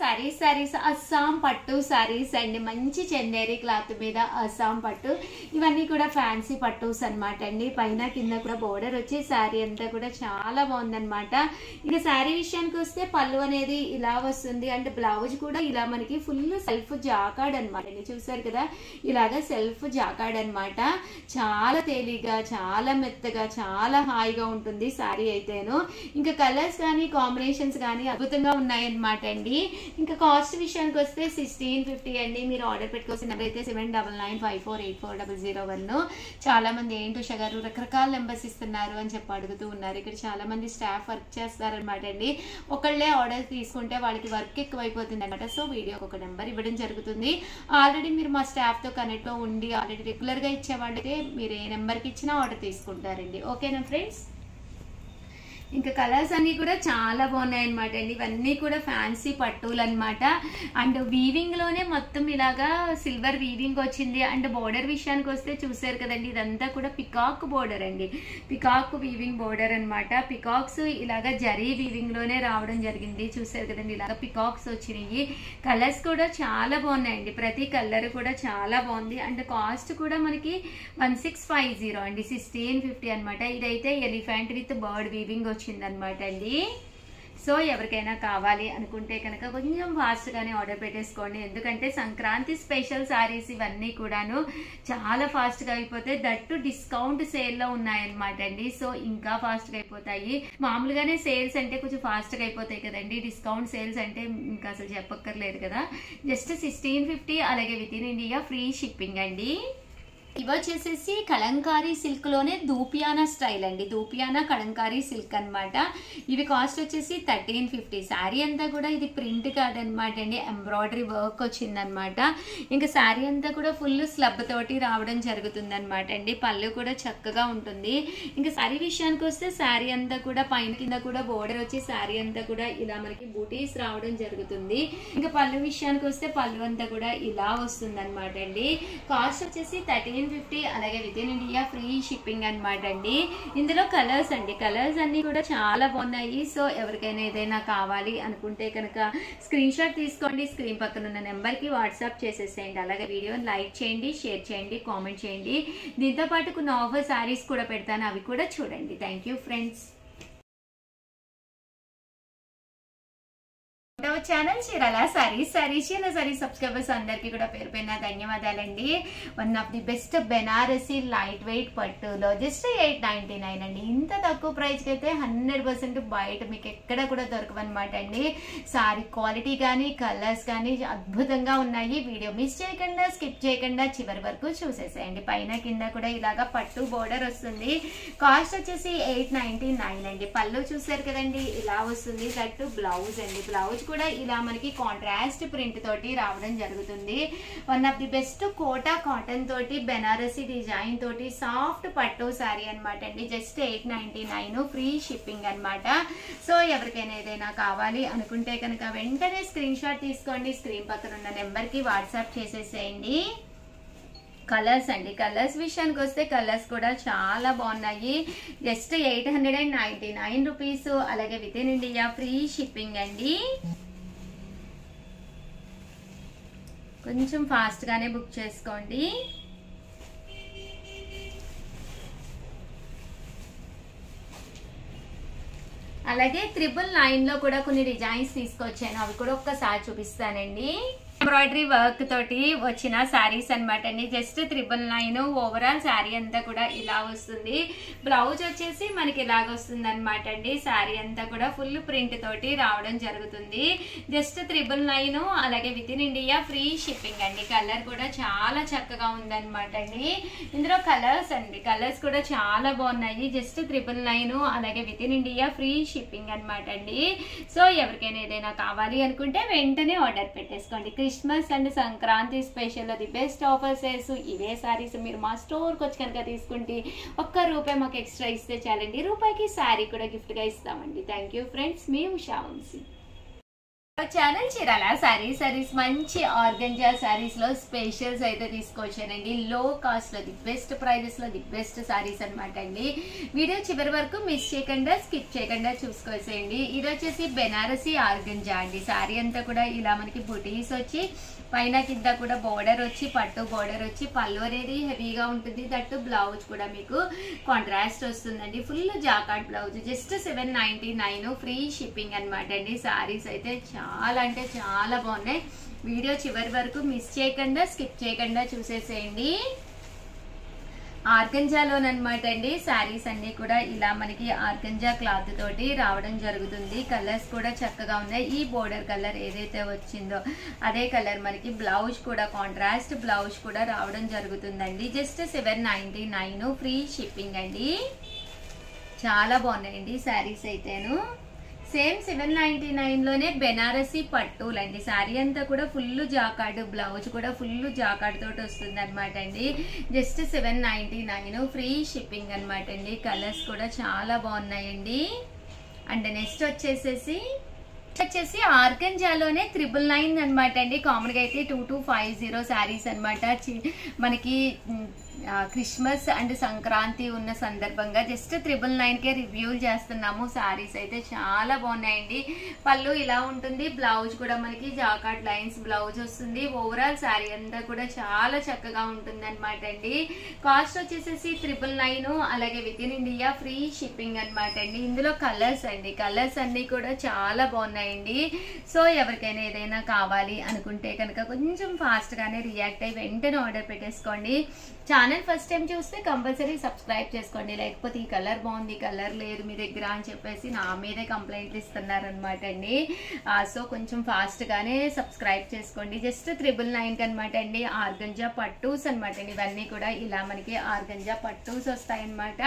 సారీస్ అస్సాం పట్టు సారీస్ అండి. మంచి చందేరి క్లాత్ మీద అస్సాం పట్టు. ఇవన్నీ కూడా ఫ్యాన్సీ పట్టుస్ అనమాట అండి. పైన కింద కూడా బోర్డర్ వచ్చి శారీ అంతా కూడా చాలా బాగుందనమాట. ఇక శారీ విషయానికి వస్తే పళ్ళు అనేది ఇలా వస్తుంది అండ్ బ్లౌజ్ కూడా ఇలా మనకి ఫుల్ సెల్ఫ్ జాకాడ్ అనమాట అండి. చూసారు కదా, ఇలాగా సెల్ఫ్ జాకాడ్ అనమాట. చాలా తేలిగా, చాలా మెత్తగా, చాలా హాయిగా ఉంటుంది శారీ అయితేను. ఇంకా కలర్స్ కానీ కాంబినేషన్స్ కానీ అద్భుతంగా ఉన్నాయన్నమాట అండి. ఇంకా కాస్ట్ విషయానికి వస్తే 1650 అండి. మీరు ఆర్డర్ పెట్టుకోవాల్సిన నెంబర్ అయితే 7995484001. చాలా మంది ఏంటో షగారు రకరకాల నెంబర్స్ ఇస్తున్నారు అని చెప్పి అడుగుతూ ఉన్నారు. ఇక్కడ చాలా మంది స్టాఫ్ వర్క్ చేస్తారనమాట అండి. ఒకళ్ళే ఆర్డర్ తీసుకుంటే వాళ్ళకి వర్క్ ఎక్కువైపోతుంది అనమాట. సో వీడియోకి ఒక నెంబర్ ఇవ్వడం జరుగుతుంది. ఆల్రెడీ మీరు మా స్టాఫ్ తో కనెక్ట్ ఉండి ఆల్రెడీ రెగ్యులర్ గా ఇచ్చే వాళ్ళైతే మీరు ఏ నెంబర్కి ఇచ్చినా ఆర్డర్ తీసుకుంటారండి. ఓకేనా ఫ్రెండ్స్? ఇంకా కలర్స్ అన్ని కూడా చాలా బాగున్నాయి అనమాట అండి. ఇవన్నీ కూడా ఫ్యాన్సీ పట్టులు అనమాట. అండ్ వీవింగ్ లోనే మొత్తం ఇలాగా సిల్వర్ వీవింగ్ వచ్చింది. అండ్ బోర్డర్ విషయానికి వస్తే చూసారు కదండి, ఇదంతా కూడా పికాక్ బోర్డర్ అండి. పికాక్ వీవింగ్ బోర్డర్ అనమాట. పికాక్స్ ఇలాగా జరీ వీవింగ్ లోనే రావడం జరిగింది. చూసారు కదండి, ఇలాగా పికాక్స్ వచ్చినాయి. కలర్స్ కూడా చాలా బాగున్నాయండి. ప్రతి కలర్ కూడా చాలా బాగుంది. అండ్ కాస్ట్ కూడా మనకి 1650 అండి, 1650 అనమాట. ఇదైతే ఎలిఫెంట్ విత్ బర్డ్ వీవింగ్ వచ్చిందనమాట అండి. సో ఎవరికైనా కావాలి అనుకుంటే కనుక కొంచెం ఫాస్ట్ గానే ఆర్డర్ పెట్టేసుకోండి. ఎందుకంటే సంక్రాంతి స్పెషల్ సారీస్ ఇవన్నీ కూడాను చాలా ఫాస్ట్ గా అయిపోతాయి. దట్టు డిస్కౌంట్ సేల్ లో ఉన్నాయన్నమాట అండి. సో ఇంకా ఫాస్ట్ గా అయిపోతాయి. మామూలుగానే సేల్స్ అంటే కొంచెం ఫాస్ట్ గా అయిపోతాయి కదండి. డిస్కౌంట్ సేల్స్ అంటే ఇంకా అసలు చెప్పక్కర్లేదు కదా. జస్ట్ 1650, అలాగే with in India free shipping అండి. ఇవి వచ్చేసేసి కలంకారీ సిల్క్ లోనే దూపియానా స్టైల్ అండి. దూపియానా కలంకారీ సిల్క్ అనమాట. ఇవి కాస్ట్ వచ్చేసి 1350. శారీ అంతా కూడా ఇది ప్రింట్ కాదనమాట అండి, ఎంబ్రాయిడరీ వర్క్ వచ్చిందనమాట. ఇంకా శారీ అంతా కూడా ఫుల్ స్లబ్ తోటి రావడం జరుగుతుంది అనమాట అండి. పళ్ళు కూడా చక్కగా ఉంటుంది. ఇంకా శారీ విషయానికి వస్తే శారీ అంతా కూడా పైన కింద కూడా బోర్డర్ వచ్చి శారీ అంతా కూడా ఇలా మనకి బూటీస్ రావడం జరుగుతుంది. ఇంకా పళ్ళు విషయానికి వస్తే పళ్ళు అంతా కూడా ఇలా వస్తుంది అనమాట అండి. కాస్ట్ వచ్చేసి 1350, అలాగే with in India free shipping అనమాట అండి. ఇందులో కలర్స్ అండి, కలర్స్ అన్ని కూడా చాలా బాగున్నాయి. సో ఎవరికైనా ఏదైనా కావాలి అనుకుంటే కనుక స్క్రీన్ షాట్ తీసుకోండి. స్క్రీన్ పక్కన ఉన్న నెంబర్ కి వాట్సాప్ చేసేసేయండి. అలాగే వీడియోని లైక్ చేయండి, షేర్ చేయండి, కామెంట్ చేయండి. దీంతో పాటు కొన్ని ఆఫర్ సారీస్ కూడా పెడతాను, అవి కూడా చూడండి. Thank you friends. Channel Chirala saris subscribers అందరికీ కూడా పేరు పైన ధన్యవాదాలండి. One of the best Banarasi light weight పట్టులో జస్ట్ 899 అండి. ఇంత తక్కువ ప్రైస్ కి అయితే 100% బయట మీకు ఎక్కడ కూడా దొరకవన్నమాట అండి. సారీ క్వాలిటీ కానీ కలర్స్ కానీ అద్భుతంగా ఉన్నాయి. వీడియో మిస్ చేయకుండా స్కిప్ చేయకుండా చివరి వరకు చూసేసేయండి. పైన కింద కూడా ఇలాగా పట్టు బోర్డర్ వస్తుంది. కాస్ట్ వచ్చేసి 899 అండి. పళ్ళు చూసారు కదండి, ఇలా వస్తుంది. దట్టు బ్లౌజ్ అండి. బ్లౌజ్ కూడా ఇలా మనకి కాంట్రాస్ట్ ప్రింట్ తోటి రావడం జరుగుతుంది. One of the best Kota cotton తోటి బెనారసీ డిజైన్ తోటి సాఫ్ట్ పట్టు సారీ అనమాట అండి. జస్ట్ 899 ఫ్రీ షిప్పింగ్ అనమాట. సో ఎవరికైనా ఏదైనా కావాలి అనుకుంటే కనుక వెంటనే స్క్రీన్ షాట్ తీసుకోండి. స్క్రీన్ పక్కన ఉన్న నెంబర్ కి వాట్సాప్ చేసేసేయండి. కలర్స్ అండి, కలర్స్ విషయానికి వస్తే కలర్స్ కూడా చాలా బాగున్నాయి. జస్ట్ 899 రూపీస్, అలాగే with in India free shipping అండి. కొంచెం ఫాస్ట్ గానే బుక్ చేసుకోండి. అలాగే 999 లో కూడా కొన్ని డిజైన్స్ తీసుకొచ్చాను, అవి కూడా ఒక్కసారి చూపిస్తానండి. ఎంబ్రాయిడరీ వర్క్ తోటి వచ్చిన శారీస్ అనమాట అండి. జస్ట్ 999. ఓవరాల్ శారీ అంతా కూడా ఇలా వస్తుంది. బ్లౌజ్ వచ్చేసి మనకి ఇలాగ వస్తుంది అనమాట అండి. శారీ అంతా కూడా ఫుల్ ప్రింట్ తోటి రావడం జరుగుతుంది. జస్ట్ 999, అలాగే with in India free shipping అండి. కలర్ కూడా చాలా చక్కగా ఉందన్నమాట అండి. ఇందులో కలర్స్ అండి, కలర్స్ కూడా చాలా బాగున్నాయి. జస్ట్ 999, అలాగే with in India free shipping అనమాట అండి. సో ఎవరికైనా ఏదైనా కావాలి అనుకుంటే వెంటనే ఆర్డర్ పెట్టేసుకోండి. Christmas and Sankranti special the best offers ఇవే సారీస్ మీరు మా స్టోర్కి వచ్చి కనుక తీసుకుంటే ₹1 మాకు ఎక్స్ట్రా ఇస్తే చాలండి. ₹1కి శారీ కూడా గిఫ్ట్గా ఇస్తామండి. Thank you friends. మీ ఉషా వంశీ. ఛానల్ చీరాల సారీస్ మంచి ఆర్గంజా సారీస్ లో స్పెషల్స్ అయితే తీసుకొచ్చానండి. లో కాస్ట్ లో ది బెస్ట్ ప్రైజెస్ లో ది బెస్ట్ సారీస్ అనమాట అండి. వీడియో చివరి వరకు మిస్ చేయకుండా స్కిప్ చేయకుండా చూసుకోసేయండి. ఇది వచ్చేసి బెనారసీ ఆర్గంజా అండి. సారీ అంతా కూడా ఇలా మనకి బుటీస్ వచ్చి పైన కింద కూడా బోర్డర్ వచ్చి పట్టు బోర్డర్ వచ్చి పళ్ళు అనేది హెవీగా ఉంటుంది. దట్టు బ్లౌజ్ కూడా మీకు కాంట్రాస్ట్ వస్తుందండి. Full jacquard blouse just 799 free shipping అనమాట అండి. సారీస్ అయితే చాలా అంటే చాలా బాగున్నాయి. వీడియో చివరి వరకు మిస్ చేయకుండా స్కిప్ చేయకుండా చూసేసేయండి. ఆర్గంజాలోనమాట అండి. శారీస్ అన్ని కూడా ఇలా మనకి ఆర్గంజా క్లాత్ తోటి రావడం జరుగుతుంది. కలర్స్ కూడా చక్కగా ఉన్నాయి. ఈ బోర్డర్ కలర్ ఏదైతే వచ్చిందో అదే కలర్ మనకి బ్లౌజ్ కూడా కాంట్రాస్ట్ బ్లౌజ్ కూడా రావడం జరుగుతుందండి. జస్ట్ 799 ఫ్రీ షిప్పింగ్ అండి. చాలా బాగున్నాయండి శారీస్ అయితేను. సేమ్ 799 లోనే బెనారసీ పట్టులండి. శారీ అంతా కూడా ఫుల్ జాకార్డ్ బ్లౌజ్ కూడా ఫుల్ జాకార్డ్ తోటి వస్తుంది అనమాట అండి. జస్ట్ 799 ఫ్రీ షిప్పింగ్ అనమాట అండి. కలర్స్ కూడా చాలా బాగున్నాయండి. అండ్ నెక్స్ట్ వచ్చేసి ఆర్గంజాలోనే 999 అనమాట అండి. కామన్ గా అయితే 2250 శారీస్ అనమాట. మనకి క్రిస్మస్ అండ్ సంక్రాంతి ఉన్న సందర్భంగా జస్ట్ 999కే రివ్యూలు చేస్తున్నాము. శారీస్ అయితే చాలా బాగున్నాయండి. పళ్ళు ఇలా ఉంటుంది. బ్లౌజ్ కూడా మనకి జాకార్డ్ లైన్స్ బ్లౌజ్ వస్తుంది. ఓవరాల్ శారీ అంతా కూడా చాలా చక్కగా ఉంటుంది అనమాట అండి. కాస్ట్ వచ్చేసి 999, అలాగే with in India free shipping అనమాట అండి. ఇందులో కలర్స్ అండి. కలర్స్ అన్ని కూడా చాలా బాగున్నాయండి. సో ఎవరికైనా ఏదైనా కావాలి అనుకుంటే కనుక కొంచెం ఫాస్ట్ గానే రియాక్ట్ అయ్యి వెంటనే ఆర్డర్ పెట్టేసుకోండి. ఛానల్ ఫస్ట్ టైం చూస్తే కంపల్సరీ సబ్స్క్రైబ్ చేసుకోండి. లేకపోతే ఈ కలర్ బాగుంది కలర్ లేదు మీ దగ్గర అని చెప్పేసి నా మీదే కంప్లైంట్లు ఇస్తున్నారనమాట అండి. సో కొంచెం ఫాస్ట్ గానే సబ్స్క్రైబ్ చేసుకోండి. జస్ట్ 999 అనమాట అండి. ఆర్గంజా పట్టూస్ అనమాట అండి. ఇవన్నీ కూడా ఇలా మనకి ఆర్గంజా పట్టూస్ వస్తాయన్నమాట.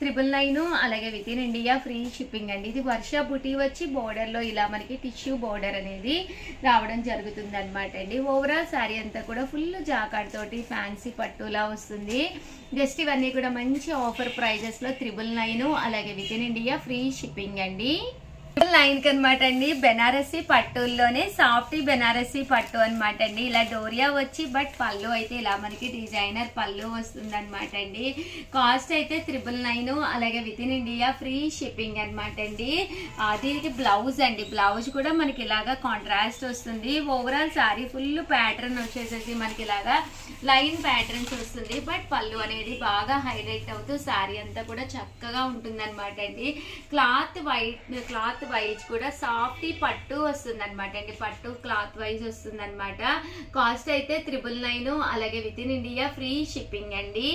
999, అలాగే with in India free shipping అండి. ఇది వర్ష బుటీ వచ్చి బోర్డర్ లో ఇలా మనకి టిష్యూ బోర్డర్ అనేది రావడం జరుగుతుంది అనమాట అండి. ఓవరాల్ శారీ అంతా కూడా ఫుల్ జాకార్డ్ తోటి ఫ్యాన్సీ పట్టులా వస్తుంది. జస్ట్ ఇవన్నీ కూడా మంచి ఆఫర్ ప్రైజెస్ లో 999, అలాగే with in India free shipping అండి. 999 అనమాట అండి. బెనారసీ పట్టుల్లోనే సాఫ్ట్ బెనారసీ పట్టు అనమాట అండి. ఇలా డోరియా వచ్చి బట్ పళ్ళు అయితే ఇలా మనకి డిజైనర్ పళ్ళు వస్తుంది అనమాట అండి. కాస్ట్ అయితే 999, అలాగే with in India free shipping అనమాట అండి. దీనికి బ్లౌజ్ అండి. బ్లౌజ్ కూడా మనకి ఇలాగా కాంట్రాస్ట్ వస్తుంది. ఓవరాల్ శారీ ఫుల్ ప్యాటర్న్ వచ్చేసేసి మనకి ఇలాగా లైన్ ప్యాటర్న్స్ వస్తుంది. బట్ పళ్ళు అనేది బాగా హైలైట్ అవుతూ శారీ అంతా కూడా చక్కగా ఉంటుంది అనమాట అండి. క్లాత్ వైజ్ కూడా సాఫ్ట్ పట్టు వస్తుంది అనమాట అండి. పట్టు క్లాత్ వైజ్ వస్తుంది అనమాట. కాస్ట్ అయితే 999, అలాగే with in India free shipping అండి.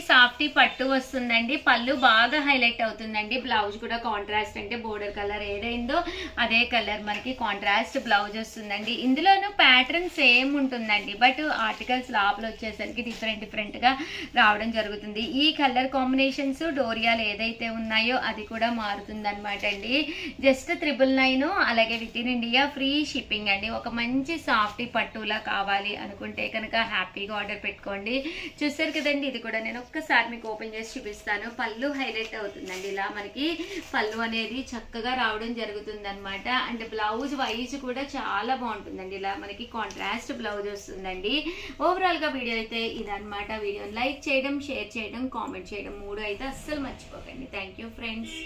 సాఫ్టీ పట్టు వస్తుందండి. పళ్ళు బాగా హైలైట్ అవుతుందండి. బ్లౌజ్ కూడా కాంట్రాస్ట్ అంటే బోర్డర్ కలర్ ఏదైందో అదే కలర్ మనకి కాంట్రాస్ట్ బ్లౌజ్ వస్తుందండి. ఇందులోనూ ప్యాటర్న్ సేమ్ ఉంటుందండి. బట్ ఆర్టికల్స్ లోపల వచ్చేసరికి డిఫరెంట్ గా రావడం జరుగుతుంది. ఈ కలర్ కాంబినేషన్స్ డోరియాలు ఏదైతే ఉన్నాయో అది కూడా మారుతుంది అనమాట అండి. జస్ట్ 999, అలాగే with in India free shipping అండి. ఒక మంచి సాఫ్టీ పట్టులా కావాలి అనుకుంటే కనుక హ్యాపీగా ఆర్డర్ పెట్టుకోండి. చూసారు కదండి. ఇది కూడా నేను ఒక్కసారి మీకు ఓపెన్ చేసి చూపిస్తాను. పళ్ళు హైలైట్ అవుతుందండి. ఇలా మనకి పళ్ళు అనేది చక్కగా రావడం జరుగుతుంది అనమాట. అండ్ బ్లౌజ్ వైజ్ కూడా చాలా బాగుంటుందండి. ఇలా మనకి కాంట్రాస్ట్ బ్లౌజ్ వస్తుందండి. ఓవరాల్ గా వీడియో అయితే ఇదనమాట. వీడియోని లైక్ చేయడం, షేర్ చేయడం, కామెంట్ చేయడం 3 అయితే అస్సలు మర్చిపోకండి. Thank you friends.